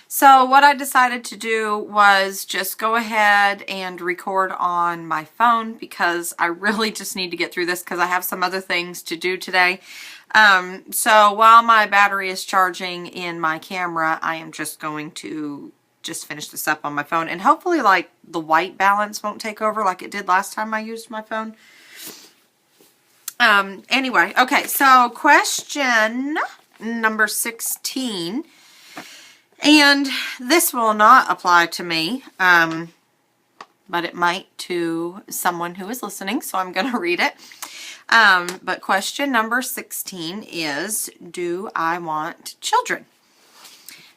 So what I decided to do was just go ahead and record on my phone because I really just need to get through this because I have some other things to do today. So while my battery is charging in my camera, I am just going to just finish this up on my phone, and hopefully like the white balance won't take over like it did last time I used my phone. Anyway, okay, so question number 16, and this will not apply to me, but it might to someone who is listening, so I'm going to read it. But question number 16 is, do I want children?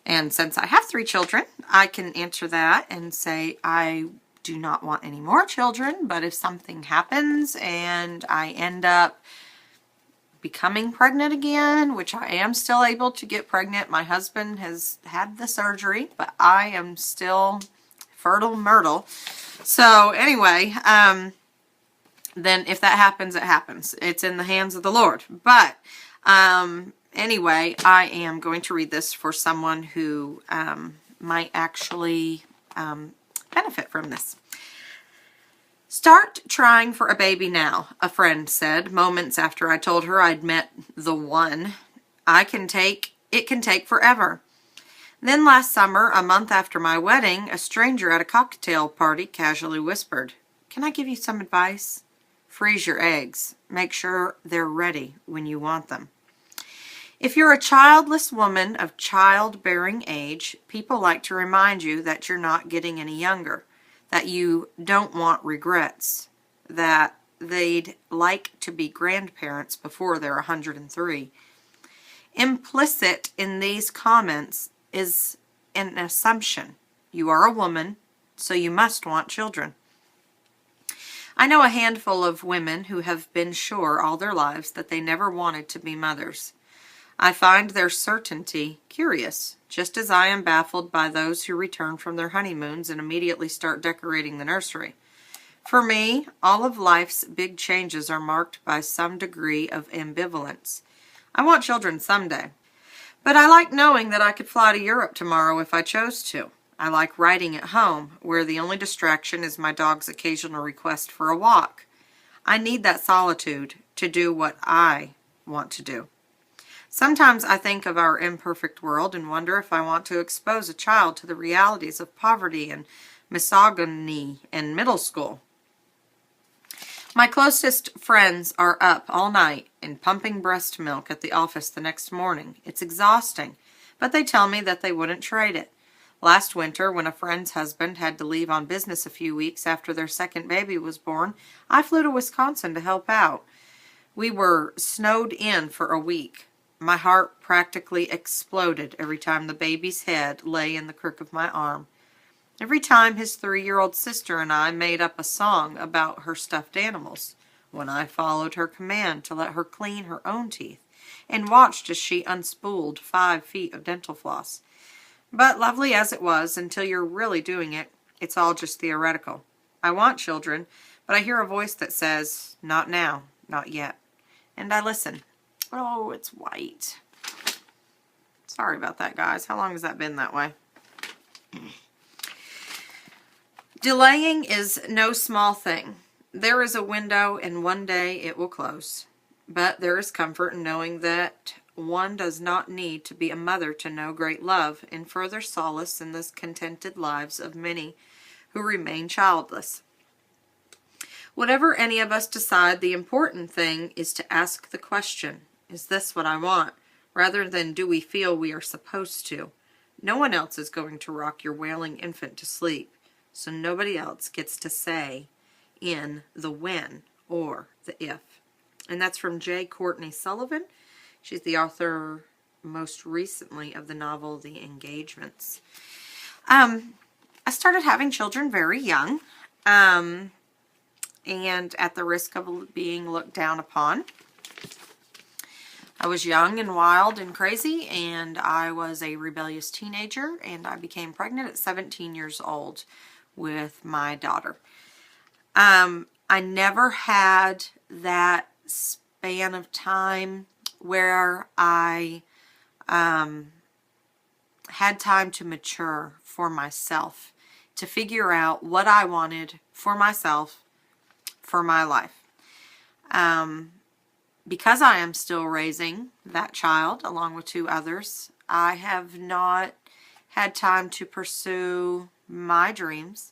And since I have 3 children, I can answer that and say I do not want any more children, but if something happens and I end up becoming pregnant again, which I am still able to get pregnant. My husband has had the surgery, but I am still fertile myrtle. So anyway, then if that happens, it happens. It's in the hands of the Lord. But anyway, I am going to read this for someone who might actually benefit from this. Start trying for a baby now, a friend said, moments after I told her I'd met the one. It can take forever. Then last summer, a month after my wedding, a stranger at a cocktail party casually whispered, "Can I give you some advice? Freeze your eggs. Make sure they're ready when you want them." If you're a childless woman of childbearing age, people like to remind you that you're not getting any younger, that you don't want regrets, that they'd like to be grandparents before they're 103. Implicit in these comments is an assumption. You are a woman, so you must want children. I know a handful of women who have been sure all their lives that they never wanted to be mothers. I find their certainty curious, just as I am baffled by those who return from their honeymoons and immediately start decorating the nursery. For me, all of life's big changes are marked by some degree of ambivalence. I want children someday, but I like knowing that I could fly to Europe tomorrow if I chose to. I like writing at home, where the only distraction is my dog's occasional request for a walk. I need that solitude to do what I want to do. Sometimes I think of our imperfect world and wonder if I want to expose a child to the realities of poverty and misogyny in middle school. My closest friends are up all night and pumping breast milk at the office the next morning. It's exhausting, but they tell me that they wouldn't trade it. Last winter, when a friend's husband had to leave on business a few weeks after their second baby was born, I flew to Wisconsin to help out. We were snowed in for a week. My heart practically exploded every time the baby's head lay in the crook of my arm. Every time his 3-year-old sister and I made up a song about her stuffed animals. When I followed her command to let her clean her own teeth and watched as she unspooled 5 feet of dental floss. But lovely as it was, until you're really doing it, it's all just theoretical. I want children, but I hear a voice that says, "Not now, not yet." And I listen. Oh, it's white. Sorry about that, guys. How long has that been that way? Delaying is no small thing. There is a window, and one day it will close. But there is comfort in knowing that one does not need to be a mother to know great love, and further solace in the contented lives of many who remain childless. Whatever any of us decide, the important thing is to ask the question, is this what I want? Rather than do we feel we are supposed to. No one else is going to rock your wailing infant to sleep, so nobody else gets to say in the when or the if. And that's from J. Courtney Sullivan. She's the author most recently of the novel The Engagements. I started having children very young, and at the risk of being looked down upon. I was young and wild and crazy, and I was a rebellious teenager, and I became pregnant at 17 years old with my daughter. I never had that span of time where I had time to mature for myself, to figure out what I wanted for myself, for my life. Because I am still raising that child along with 2 others, I have not had time to pursue my dreams,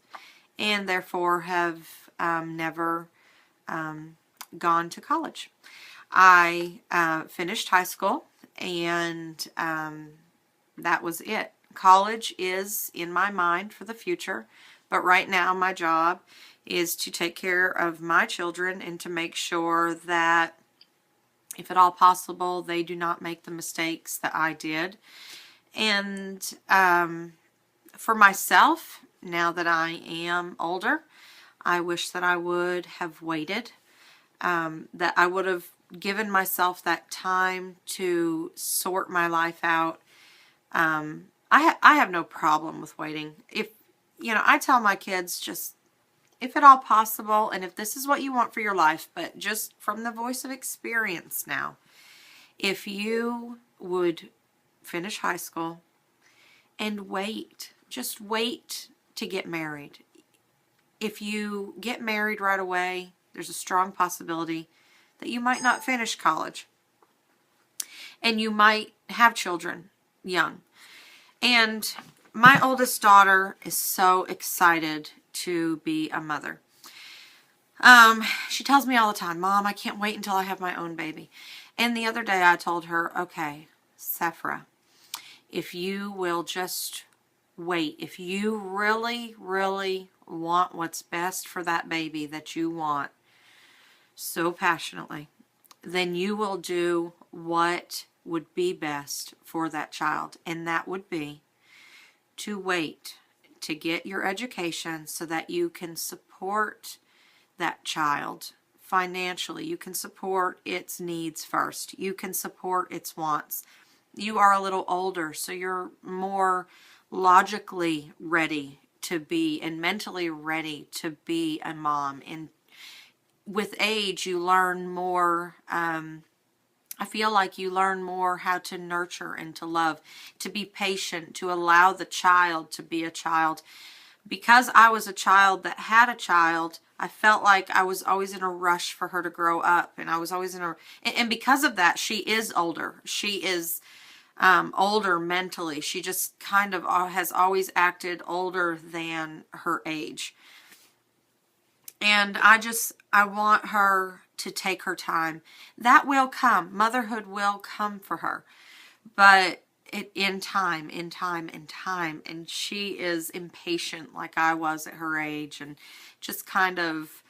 and therefore have never gone to college. I finished high school, and that was it. College is in my mind for the future, but right now my job is to take care of my children and to make sure that, if at all possible, they do not make the mistakes that I did. And for myself, now that I am older, I wish that I would have waited, that I would have given myself that time to sort my life out. I have no problem with waiting. If, I tell my kids, just, if at all possible, and if this is what you want for your life, but just from the voice of experience now, if you would finish high school and wait, just wait to get married. If you get married right away, there's a strong possibility that you might not finish college, and you might have children young. And my oldest daughter is so excited to be a mother. She tells me all the time, Mom, I can't wait until I have my own baby. And the other day I told her, okay, Sephra, if you will just wait, if you really, really want what's best for that baby that you want so passionately, then you will do what would be best for that child. And that would be to wait to get your education so that you can support that child financially. You can support its needs first. You can support its wants. You are a little older, so you're more logically ready to be, and mentally ready to be, a mom. And with age, you learn more. I feel like you learn more how to nurture and to love, to be patient, to allow the child to be a child. Because I was a child that had a child, I felt like I was always in a rush for her to grow up. And I was always and because of that, she is older. She is older mentally. She just kind of has always acted older than her age. And I want her to take her time. That will come. Motherhood will come for her. But in time. And she is impatient like I was at her age. And just kind of,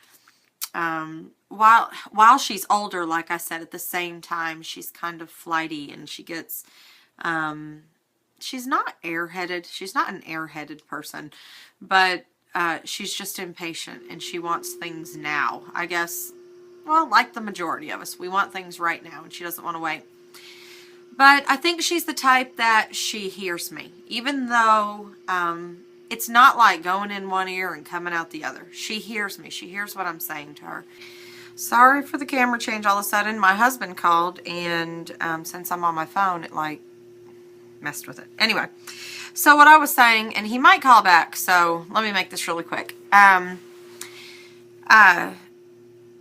while she's older, like I said, at the same time, she's kind of flighty, and she gets, she's not airheaded. She's not an airheaded person, but she's just impatient, and she wants things now. I guess, well, like the majority of us, we want things right now, and she doesn't want to wait. But I think she's the type that she hears me, even though it's not like going in one ear and coming out the other. She hears me. She hears what I'm saying to her. Sorry for the camera change all of a sudden. My husband called, and since I'm on my phone, it like messed with it. Anyway, so what I was saying, and he might call back, so let me make this really quick.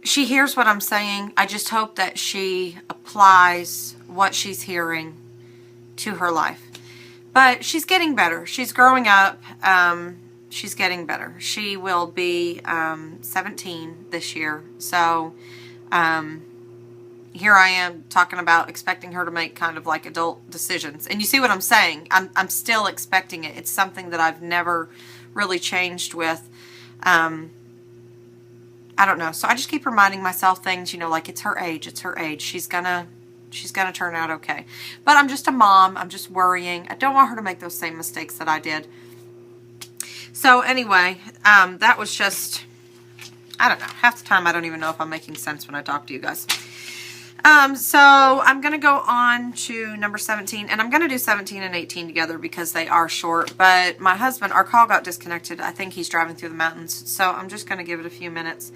She hears what I'm saying. I just hope that she applies what she's hearing to her life. But she's getting better. She's growing up. She's getting better. She will be 17 this year. So here I am talking about expecting her to make kind of like adult decisions. And you see what I'm saying? I'm still expecting it. It's something that I've never really changed with. I don't know. So I just keep reminding myself things, like it's her age. It's her age. She's gonna turn out okay. But I'm just a mom. I'm just worrying. I don't want her to make those same mistakes that I did. So anyway, that was just, I don't know. Half the time I don't even know if I'm making sense when I talk to you guys. So I'm going to go on to number 17, and I'm going to do 17 and 18 together because they are short, but my husband, our call got disconnected. I think he's driving through the mountains, so I'm just going to give it a few minutes.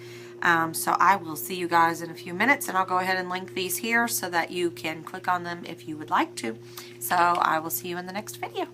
So I will see you guys in a few minutes, and I'll go ahead and link these here so that you can click on them if you would like to. So I will see you in the next video.